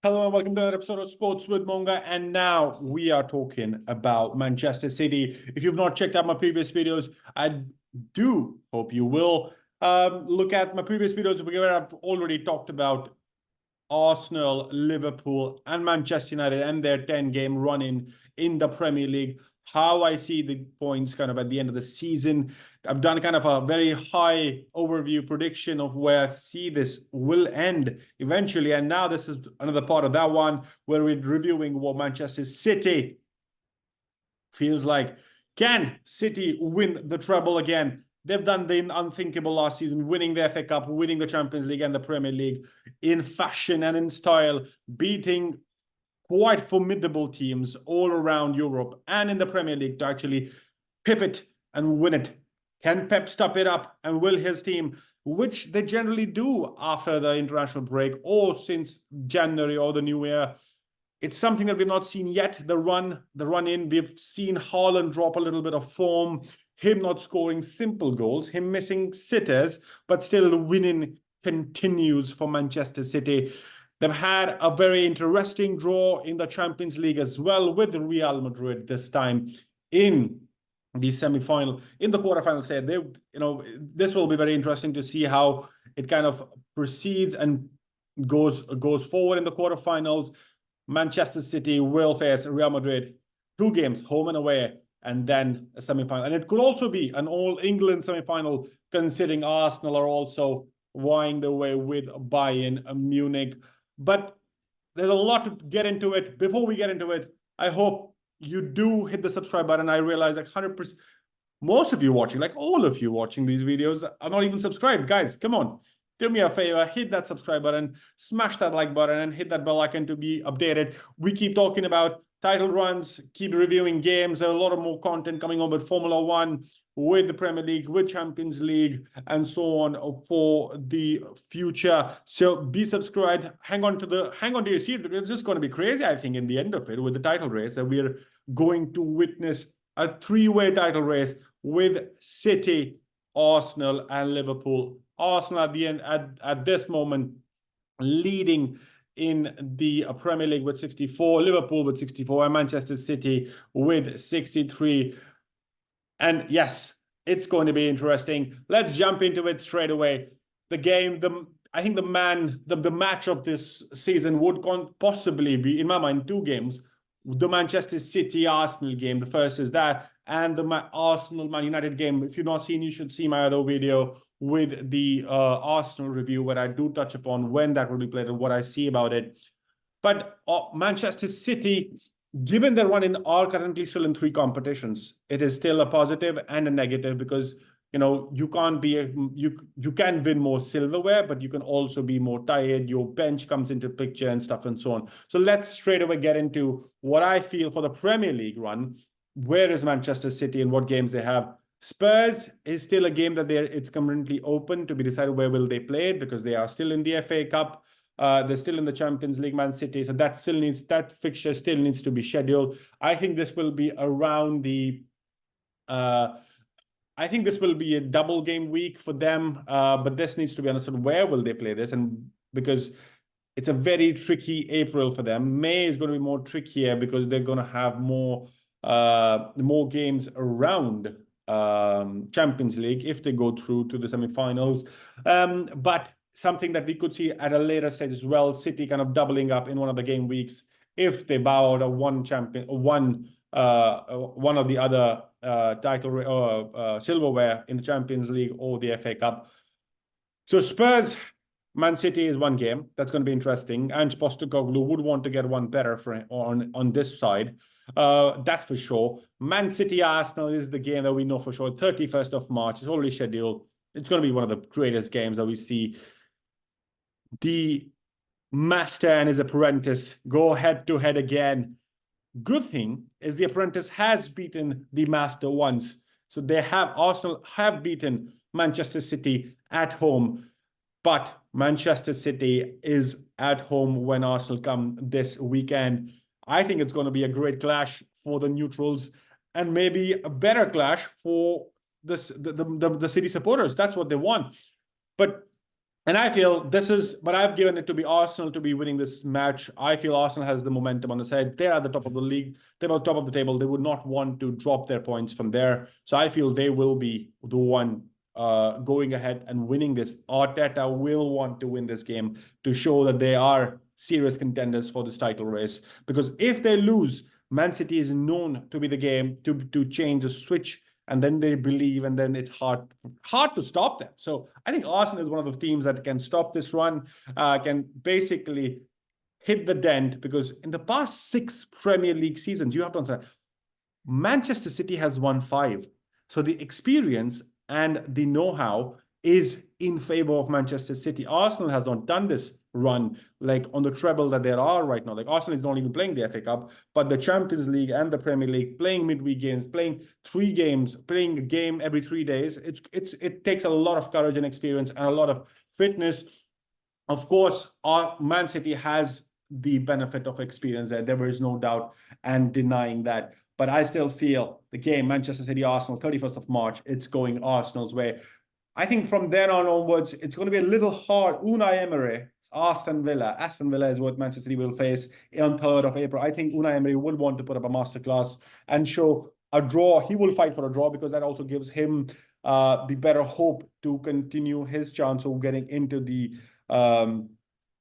Hello and welcome to another episode of Sports with Monga. And now we are talking about Manchester City. If you've not checked out my previous videos, I do hope you will. Look at my previous videos where I've already talked about Arsenal, Liverpool, and Manchester United and their 10-game run in the Premier League. How I see the points kind of at the end of the season. I've done kind of a very high overview prediction of where I see this will end eventually. And now this is another part of that one where we're reviewing what Manchester City feels like. Can City win the treble again? They've done the unthinkable last season, winning the FA Cup, winning the Champions League and the Premier League in fashion and in style, beating quite formidable teams all around Europe and in the Premier League to actually pip it and win it. Can Pep step it up and will his team, which they generally do after the international break or since January or the new year? It's something that we've not seen yet. The run in, we've seen Haaland drop a little bit of form, him not scoring simple goals, him missing sitters, but still the winning continues for Manchester City. They've had a very interesting draw in the Champions League as well with Real Madrid this time in the semi-final. In the quarterfinal say this will be very interesting to see how it kind of proceeds and goes forward in the quarterfinals. Manchester City will face Real Madrid, 2 games, home and away, and then a semi-final. And it could also be an all-England semi-final, considering Arsenal are also vying their way with Bayern Munich. But there's a lot to get into it. Before we get into it, I hope you do hit the subscribe button. I realize like 100%, most of you watching, like all of you watching these videos are not even subscribed. Guys, come on. Do me a favor, hit that subscribe button, smash that like button, and hit that bell icon to be updated. We keep talking about title runs, keep reviewing games. There's a lot of more content coming on with Formula One, with the Premier League, with Champions League, and so on for the future. So be subscribed. Hang on to your seat. It's just going to be crazy, I think, in the end of it with the title race that we're going to witness a 3-way title race with City, Arsenal, and Liverpool. Arsenal at the end, at this moment, leading in the Premier League with 64, Liverpool with 64, and Manchester City with 63. And yes, it's going to be interesting. Let's jump into it straight away. The game, I think the match of this season would possibly be, in my mind, 2 games. The Manchester City-Arsenal game, the first is that, and the Arsenal-Man United game. If you've not seen, you should see my other video with the Arsenal review where I do touch upon when that will be played and what I see about it. But Manchester City, given their run in, are currently still in 3 competitions. It is still a positive and a negative because, you can't be, you can win more silverware, but you can also be more tired. Your bench comes into picture and stuff and so on. So let's straight away get into what I feel for the Premier League run. Where is Manchester City and what games they have? Spurs is still a game that it's currently open to be decided where will they play it because they are still in the FA Cup. They're still in the Champions League, Man City. So that fixture still needs to be scheduled. I think this will be around the I think this will be a double game week for them. But this needs to be understood. Where will they play this? And because it's a very tricky April for them. May is going to be more trickier because they're going to have more games around Champions League if they go through to the semi-finals. But something that we could see at a later stage as well, City kind of doubling up in one of the game weeks if they bow out of one of the other title or silverware in the Champions League or the FA Cup. So Spurs, Man City is 1 game. That's going to be interesting. And Postecoglou would want to get one better on this side. That's for sure. Man City Arsenal is the game that we know for sure. 31st of March. It's already scheduled. It's going to be one of the greatest games that we see. The master and his apprentice go head-to-head again. Good thing is the apprentice has beaten the master once. So Arsenal have beaten Manchester City at home. But Manchester City is at home when Arsenal come this weekend. I think it's going to be a great clash for the neutrals and maybe a better clash for the City supporters. That's what they want. But And I feel this is, but I've given it to be Arsenal to be winning this match. I feel Arsenal has the momentum on the side. They're at the top of the league. They're at the top of the table. They would not want to drop their points from there. So I feel they will be the one going ahead and winning this. Arteta will want to win this game to show that they are serious contenders for this title race. Because if they lose, Man City is known to be the game to change the switch, and then they believe, and then it's hard to stop them. So I think Arsenal is one of those teams that can stop this run, can basically hit the dent, because in the past 6 Premier League seasons, you have to understand, Manchester City has won 5. So the experience and the know-how is in favor of Manchester City. Arsenal has not done this run like on the treble that there are right now. Like Arsenal is not even playing the FA Cup, but the Champions League and the Premier League, playing midweek games, playing 3 games, playing a game every 3 days. It takes a lot of courage and experience and a lot of fitness. Of course, our Man City has the benefit of experience there. There is no doubt and denying that. But I still feel the game, Manchester City, Arsenal, 31st of March, it's going Arsenal's way. I think from then on onwards, it's going to be a little hard. Unai Emery, Aston Villa. Aston Villa is what Manchester City will face on 3rd of April. I think Unai Emery will want to put up a masterclass and show a draw. He will fight for a draw, because that also gives him the better hope to continue his chance of getting into the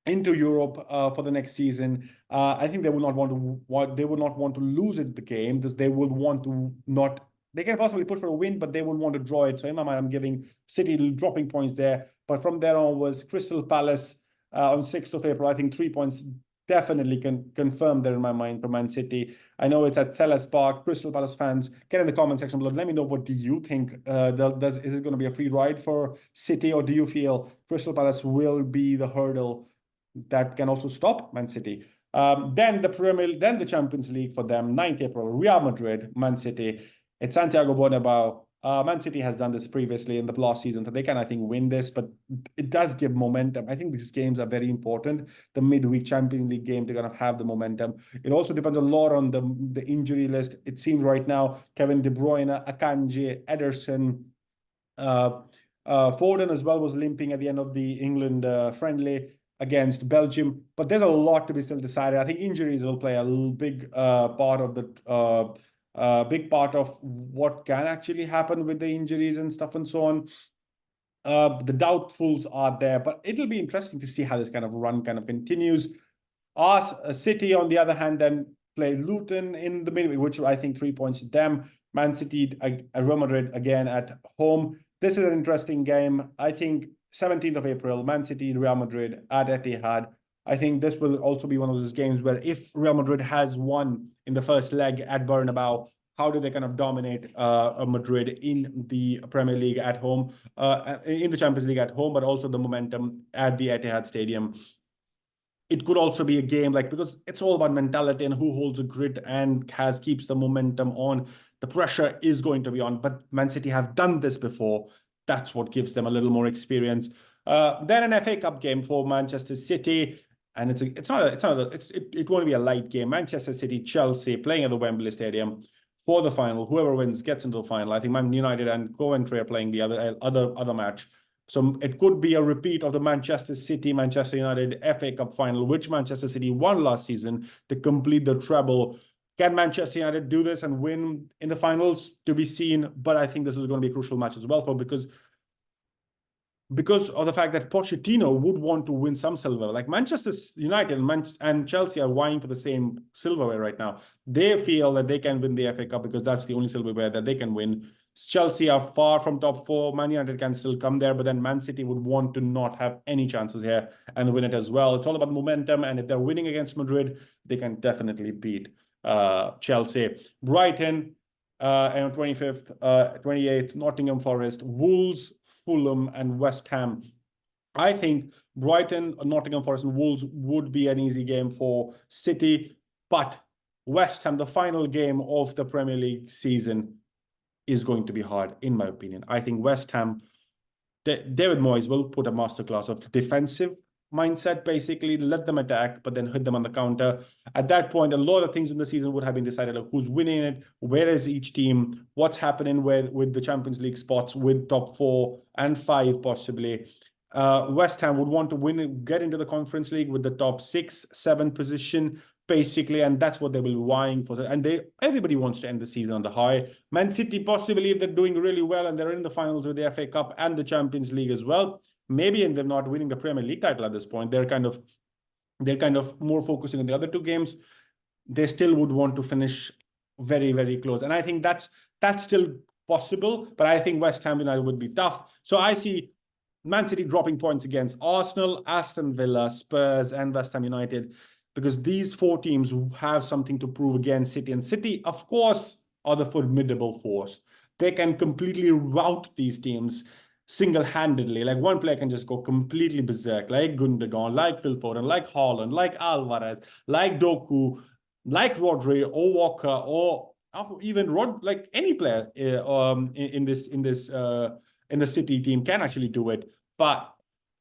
into Europe for the next season. I think they will not want to lose it the game. They will want to not. They can possibly push for a win, but they would want to draw it. So in my mind, I'm giving City dropping points there. But from there on was Crystal Palace on 6th of April. I think 3 points definitely can confirm there in my mind for Man City. I know it's at Selhurst Park. Crystal Palace fans, get in the comment section below. Let me know, what do you think? Is it going to be a free ride for City, or do you feel Crystal Palace will be the hurdle that can also stop Man City? Then the Champions League for them, 9th April, Real Madrid, Man City. It's Santiago Bernabeu. Man City has done this previously in the last season, so they can, I think, win this, but it does give momentum. I think these games are very important. The midweek Champions League game, they're going to have the momentum. It also depends a lot on the injury list. It seems right now, Kevin De Bruyne, Akanji, Ederson, Foden as well was limping at the end of the England friendly against Belgium, but there's a lot to be still decided. I think injuries will play a big part of the big part of what can actually happen with the injuries and stuff and so on. The doubtfuls are there, but it'll be interesting to see how this kind of run kind of continues. City, on the other hand, then play Luton in the midweek, which I think 3 points to them. Man City, Real Madrid again at home. This is an interesting game. I think 17th of April, Man City, Real Madrid at Etihad. I think this will also be one of those games where if Real Madrid has won in the first leg at Bernabeu, how do they kind of dominate Madrid in the Premier League at home, in the Champions League at home, but also the momentum at the Etihad Stadium. It could also be a game because it's all about mentality and who holds a grit and keeps the momentum on. The pressure is going to be on, but Man City have done this before. That's what gives them a little more experience. Then an FA Cup game for Manchester City. And it won't be a light game. Manchester City, Chelsea playing at the Wembley Stadium for the final. Whoever wins gets into the final. I think Man United and Coventry are playing the other match. So it could be a repeat of the Manchester City, Manchester United FA Cup final, which Manchester City won last season to complete the treble. Can Manchester United do this and win in the finals? To be seen. But I think this is going to be a crucial match as well because of the fact that Pochettino would want to win some silver. Like Manchester United and Chelsea are vying for the same silverware right now. They feel that they can win the FA Cup because that's the only silverware that they can win. Chelsea are far from top 4. Man United can still come there, but then Man City would want to not have any chances here and win it as well. It's all about momentum, and if they're winning against Madrid, they can definitely beat Chelsea. Brighton on 25th, 28th, Nottingham Forest, Wolves, Fulham and West Ham. I think Brighton, Nottingham Forest and Wolves would be an easy game for City, but West Ham, the final game of the Premier League season, is going to be hard, in my opinion. I think West Ham, David Moyes will put a masterclass of defensive mindset, basically let them attack, but then hit them on the counter. At that point, a lot of things in the season would have been decided, like who's winning it, where is each team, what's happening with the Champions League spots, with top 4 and 5 possibly. West Ham would want to win, get into the Conference League with the top 6, 7 position, basically, and that's what they will be vying for. And everybody wants to end the season on the high. Man City, possibly, if they're doing really well and they're in the finals with the FA Cup and the Champions League as well, maybe, and they're not winning the Premier League title at this point, they're kind of more focusing on the other 2 games. They still would want to finish very, very close, and I think that's still possible. But I think West Ham United would be tough. So I see Man City dropping points against Arsenal, Aston Villa, Spurs, and West Ham United, because these 4 teams have something to prove against City. And City, of course, are the formidable force. They can completely rout these teams single-handedly. Like, one player can just go completely berserk, like Gundogan, like Phil Foden, like Haaland, like Alvarez, like Doku, like Rodri or Walker, or even like any player in the City team can actually do it. But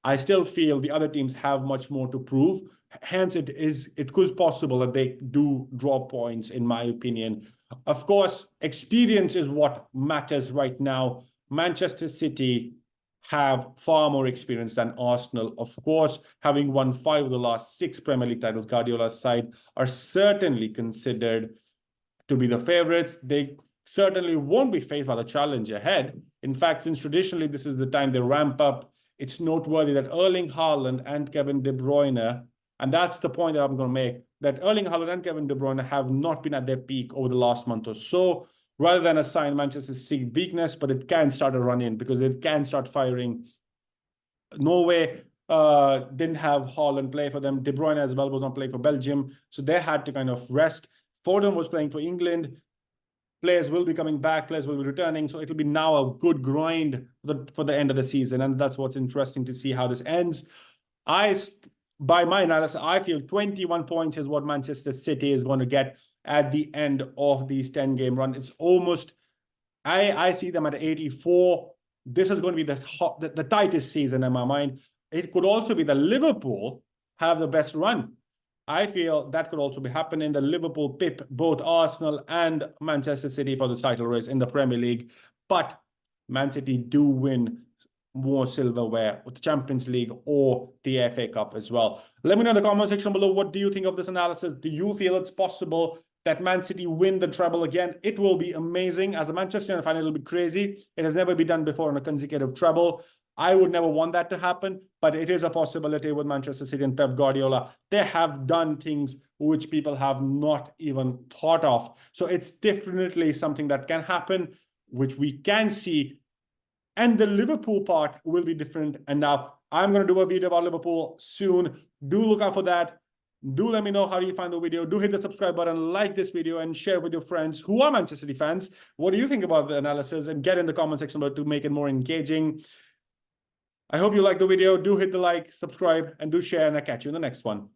I still feel the other teams have much more to prove. Hence, it could possible that they do draw points, in my opinion. Of course, experience is what matters right now. Manchester City have far more experience than Arsenal. Of course, having won 5 of the last 6 Premier League titles, Guardiola's side are certainly considered to be the favorites. They certainly won't be faced by the challenge ahead. In fact, since traditionally this is the time they ramp up, it's noteworthy that Erling Haaland and Kevin De Bruyne, and that's the point that I'm going to make, that Erling Haaland and Kevin De Bruyne have not been at their peak over the last month or so, rather than assign Manchester City weakness, but it can start a run-in because it can start firing. Norway didn't have Haaland play for them. De Bruyne as well was not playing for Belgium, so they had to kind of rest. Foden was playing for England. Players will be coming back, players will be returning, so it'll be now a good grind for the end of the season, and that's what's interesting to see how this ends. By my analysis, I feel 21 points is what Manchester City is going to get at the end of these 10-game run. It's almost, I see them at 84. This is going to be the tightest season in my mind. It could also be the Liverpool have the best run. I feel that could also be happening. The Liverpool pip both Arsenal and Manchester City for the title race in the Premier League. But Man City do win more silverware with the Champions League or the FA Cup as well. Let me know in the comment section below, what do you think of this analysis? Do you feel it's possible that Man City win the treble again? It will be amazing. As a Manchester United fan, it'll be crazy. It has never been done before in a consecutive treble. I would never want that to happen, but it is a possibility with Manchester City and Pep Guardiola. They have done things which people have not even thought of. So it's definitely something that can happen, which we can see. And the Liverpool part will be different. And now I'm going to do a video about Liverpool soon. Do look out for that. Do let me know how you find the video. Do hit the subscribe button, like this video, and share with your friends who are Manchester City fans. What do you think about the analysis? And get in the comment section below to make it more engaging. I hope you liked the video. Do hit the like, subscribe, and do share, and I'll catch you in the next one.